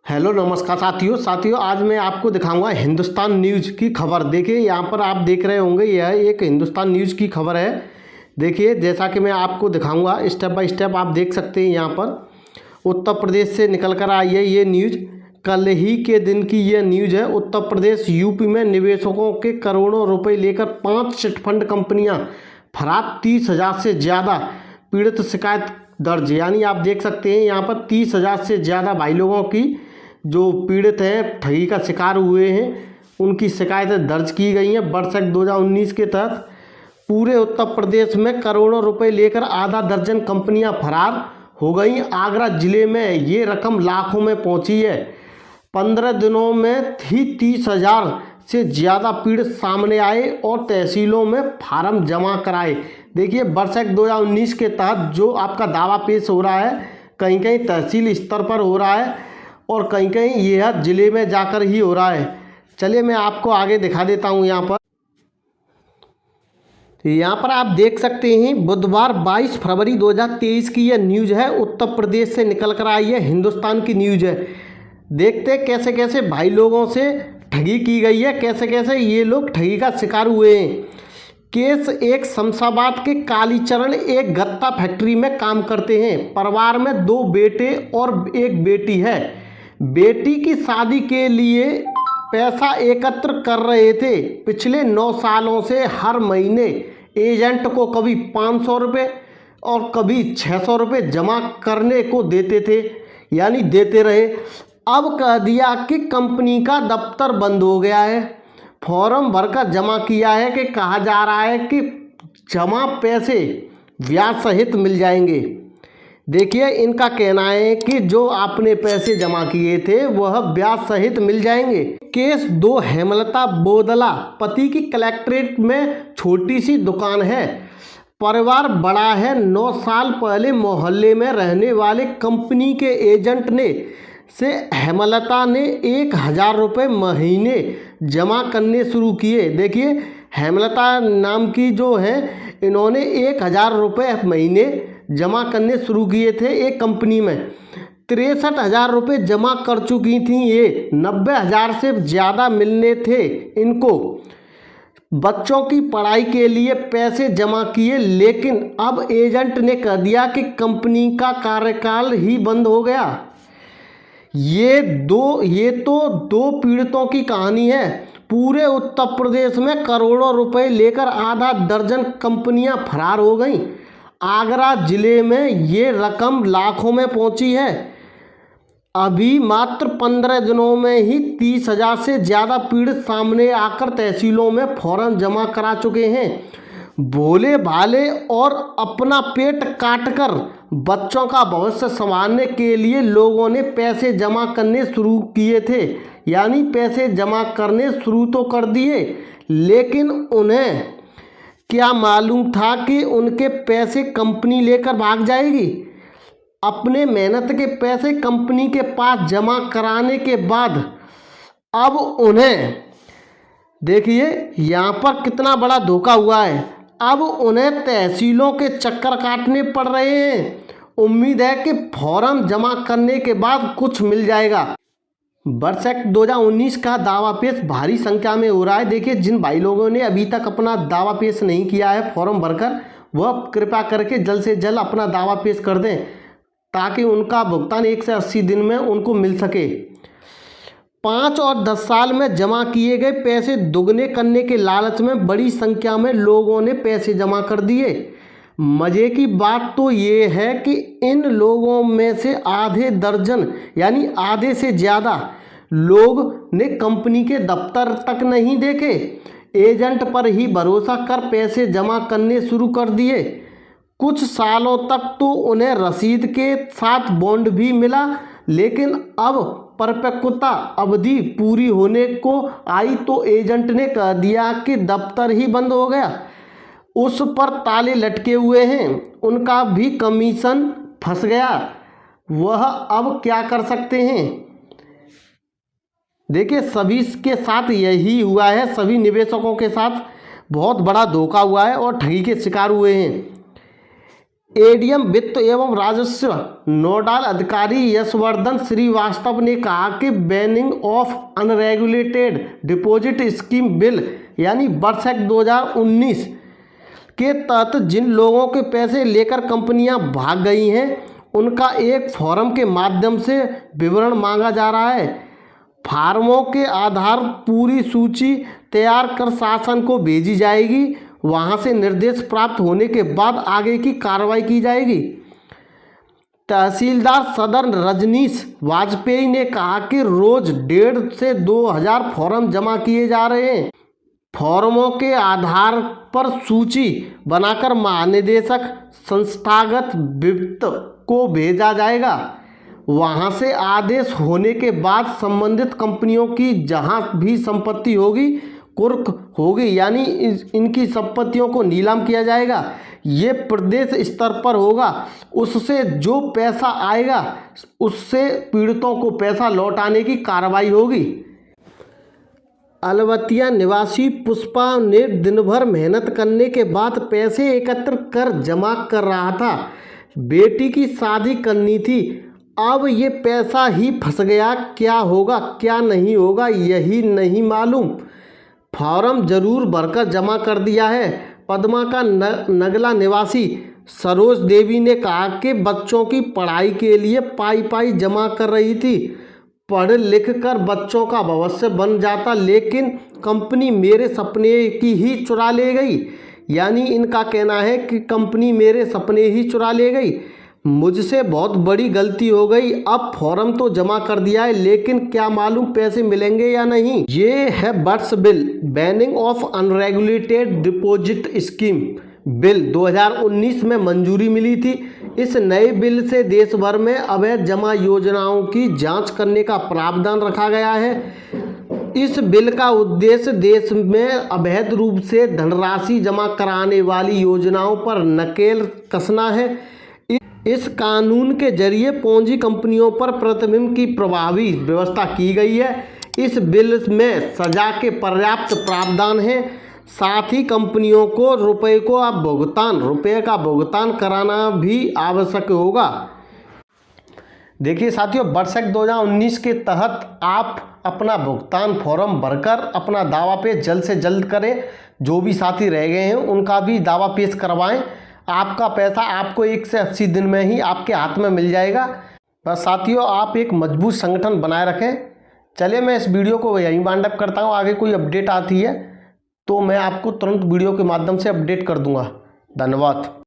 Hello नमस्कार साथियों आज मैं आपको दिखाऊंगा हिंदुस्तान न्यूज़ की खबर। देखिए यहाँ पर आप देख रहे होंगे, यह एक हिंदुस्तान न्यूज़ की खबर है। देखिए जैसा कि मैं आपको दिखाऊंगा स्टेप बाय स्टेप आप देख सकते हैं। यहाँ पर उत्तर प्रदेश से निकल कर आई है ये न्यूज़। कल ही के दिन की ये न्यूज़ है। उत्तर प्रदेश यूपी में निवेशकों के करोड़ों रुपये लेकर 5 चिटफंड कंपनियाँ फरार, 30,000 से ज़्यादा पीड़ित, शिकायत दर्ज। यानी आप देख सकते हैं यहाँ पर 30,000 से ज़्यादा भाई लोगों की जो पीड़ित हैं, ठगी का शिकार हुए हैं, उनकी शिकायतें दर्ज की गई हैं। वर्ष 2019 के तहत पूरे उत्तर प्रदेश में करोड़ों रुपए लेकर आधा दर्जन कंपनियां फरार हो गई। आगरा जिले में ये रकम लाखों में पहुंची है। 15 दिनों में ही 30,000 से ज़्यादा पीड़ित सामने आए और तहसीलों में फार्म जमा कराए। देखिए वर्ष 2019 के तहत जो आपका दावा पेश हो रहा है, कहीं कहीं तहसील स्तर पर हो रहा है और कहीं कहीं यह ज़िले में जाकर ही हो रहा है। चलिए मैं आपको आगे दिखा देता हूँ। यहाँ पर आप देख सकते हैं बुधवार 22 फरवरी 2023 की यह न्यूज़ है। उत्तर प्रदेश से निकल कर आई है, हिंदुस्तान की न्यूज़ है। देखते कैसे कैसे भाई लोगों से ठगी की गई है, कैसे कैसे ये लोग ठगी का शिकार हुए हैं। केस एक शमशाबाद के कालीचरण एक गत्ता फैक्ट्री में काम करते हैं। परिवार में 2 बेटे और एक बेटी है। बेटी की शादी के लिए पैसा एकत्र कर रहे थे। पिछले 9 सालों से हर महीने एजेंट को कभी 500 रुपये और कभी 600 रुपये जमा करने को देते थे, यानी देते रहे। अब कह दिया कि कंपनी का दफ्तर बंद हो गया है। फॉर्म भरकर जमा किया है कि कहा जा रहा है कि जमा पैसे ब्याज सहित मिल जाएंगे। देखिए इनका कहना है कि जो आपने पैसे जमा किए थे वह ब्याज सहित मिल जाएंगे। केस 2 हेमलता बोदला, पति की कलेक्ट्रेट में छोटी सी दुकान है। परिवार बड़ा है। 9 साल पहले मोहल्ले में रहने वाले कंपनी के एजेंट ने से हेमलता ने 1,000 रुपये महीने जमा करने शुरू किए। देखिए हेमलता नाम की जो है, इन्होंने 1,000 रुपये महीने जमा करने शुरू किए थे एक कंपनी में। 63,000 रुपये जमा कर चुकी थी ये। 90,000 से ज़्यादा मिलने थे इनको। बच्चों की पढ़ाई के लिए पैसे जमा किए, लेकिन अब एजेंट ने कह दिया कि कंपनी का कार्यकाल ही बंद हो गया। ये तो दो पीड़ितों की कहानी है। पूरे उत्तर प्रदेश में करोड़ों रुपए लेकर आधा दर्जन कंपनियां फरार हो गईं। आगरा जिले में ये रकम लाखों में पहुंची है। अभी मात्र 15 दिनों में ही 30,000 से ज़्यादा पीड़ित सामने आकर तहसीलों में फॉर्म जमा करा चुके हैं। भोले भाले और अपना पेट काटकर बच्चों का भविष्य संभालने के लिए लोगों ने पैसे जमा करने शुरू किए थे। यानी पैसे जमा करने शुरू तो कर दिए, लेकिन उन्हें क्या मालूम था कि उनके पैसे कंपनी लेकर भाग जाएगी। अपने मेहनत के पैसे कंपनी के पास जमा कराने के बाद अब उन्हें, देखिए यहाँ पर कितना बड़ा धोखा हुआ है। अब उन्हें तहसीलों के चक्कर काटने पड़ रहे हैं। उम्मीद है कि फॉर्म जमा करने के बाद कुछ मिल जाएगा। वर्ष 2019 का दावा पेश भारी संख्या में हो रहा है। देखिए जिन भाई लोगों ने अभी तक अपना दावा पेश नहीं किया है फॉर्म भरकर, वह कृपया करके जल्द से जल्द अपना दावा पेश कर दें, ताकि उनका भुगतान 1 से 80 दिन में उनको मिल सके। 5 और 10 साल में जमा किए गए पैसे दुगने करने के लालच में बड़ी संख्या में लोगों ने पैसे जमा कर दिए। मज़े की बात तो ये है कि इन लोगों में से आधे दर्जन, यानी आधे से ज़्यादा लोग ने कंपनी के दफ्तर तक नहीं देखे, एजेंट पर ही भरोसा कर पैसे जमा करने शुरू कर दिए। कुछ सालों तक तो उन्हें रसीद के साथ बॉन्ड भी मिला, लेकिन अब परिपक्वता अवधि पूरी होने को आई तो एजेंट ने कह दिया कि दफ्तर ही बंद हो गया। उस पर ताले लटके हुए हैं, उनका भी कमीशन फंस गया। वह अब क्या कर सकते हैं। देखिए सभी के साथ यही हुआ है। सभी निवेशकों के साथ बहुत बड़ा धोखा हुआ है और ठगी के शिकार हुए हैं। एडीएम वित्त एवं राजस्व नोडल अधिकारी यशवर्धन श्रीवास्तव ने कहा कि banning of unregulated deposit scheme bill यानी वर्ष 2019 के तहत जिन लोगों के पैसे लेकर कंपनियां भाग गई हैं उनका एक फॉर्म के माध्यम से विवरण मांगा जा रहा है। फार्मों के आधार पूरी सूची तैयार कर शासन को भेजी जाएगी। वहां से निर्देश प्राप्त होने के बाद आगे की कार्रवाई की जाएगी। तहसीलदार सदर रजनीश वाजपेयी ने कहा कि रोज 1,500 से 2,000 फॉर्म जमा किए जा रहे हैं। फॉर्मों के आधार पर सूची बनाकर महानिदेशक संस्थागत वित्त को भेजा जाएगा। वहां से आदेश होने के बाद संबंधित कंपनियों की जहां भी संपत्ति होगी कुर्क होगी, यानी इनकी संपत्तियों को नीलाम किया जाएगा। ये प्रदेश स्तर पर होगा। उससे जो पैसा आएगा उससे पीड़ितों को पैसा लौटाने की कार्रवाई होगी। अलवतिया निवासी पुष्पा ने दिन भर मेहनत करने के बाद पैसे एकत्र कर जमा कर रहा था। बेटी की शादी करनी थी। अब ये पैसा ही फंस गया। क्या होगा क्या नहीं होगा यही नहीं मालूम। फॉर्म जरूर भरकर जमा कर दिया है। पद्मा का नगला निवासी सरोज देवी ने कहा कि बच्चों की पढ़ाई के लिए पाई जमा कर रही थी। पढ़ लिख कर बच्चों का भविष्य बन जाता, लेकिन कंपनी मेरे सपने की ही चुरा ले गई। यानी इनका कहना है कि कंपनी मेरे सपने ही चुरा ले गई। मुझसे बहुत बड़ी गलती हो गई। अब फॉर्म तो जमा कर दिया है, लेकिन क्या मालूम पैसे मिलेंगे या नहीं। ये है birds bill, banning of unregulated deposit scheme bill 2019 में मंजूरी मिली थी। इस नए बिल से देश भर में अवैध जमा योजनाओं की जांच करने का प्रावधान रखा गया है। इस बिल का उद्देश्य देश में अवैध रूप से धनराशि जमा कराने वाली योजनाओं पर नकेल कसना है। इस कानून के जरिए पूंजी कंपनियों पर प्रतिबंध की प्रभावी व्यवस्था की गई है। इस बिल में सजा के पर्याप्त प्रावधान है। साथ ही कंपनियों को रुपए का भुगतान कराना भी आवश्यक होगा। देखिए साथियों, वर्ष 2019 के तहत आप अपना भुगतान फॉर्म भरकर अपना दावा पेश जल्द से जल्द करें। जो भी साथी रह गए हैं उनका भी दावा पेश करवाएं। आपका पैसा आपको 1 से 80 दिन में ही आपके हाथ में मिल जाएगा। बस साथियों, आप एक मजबूत संगठन बनाए रखें। चलिए मैं इस वीडियो को यहीं वाइंड अप करता हूँ। आगे कोई अपडेट आती है तो मैं आपको तुरंत वीडियो के माध्यम से अपडेट कर दूंगा। धन्यवाद।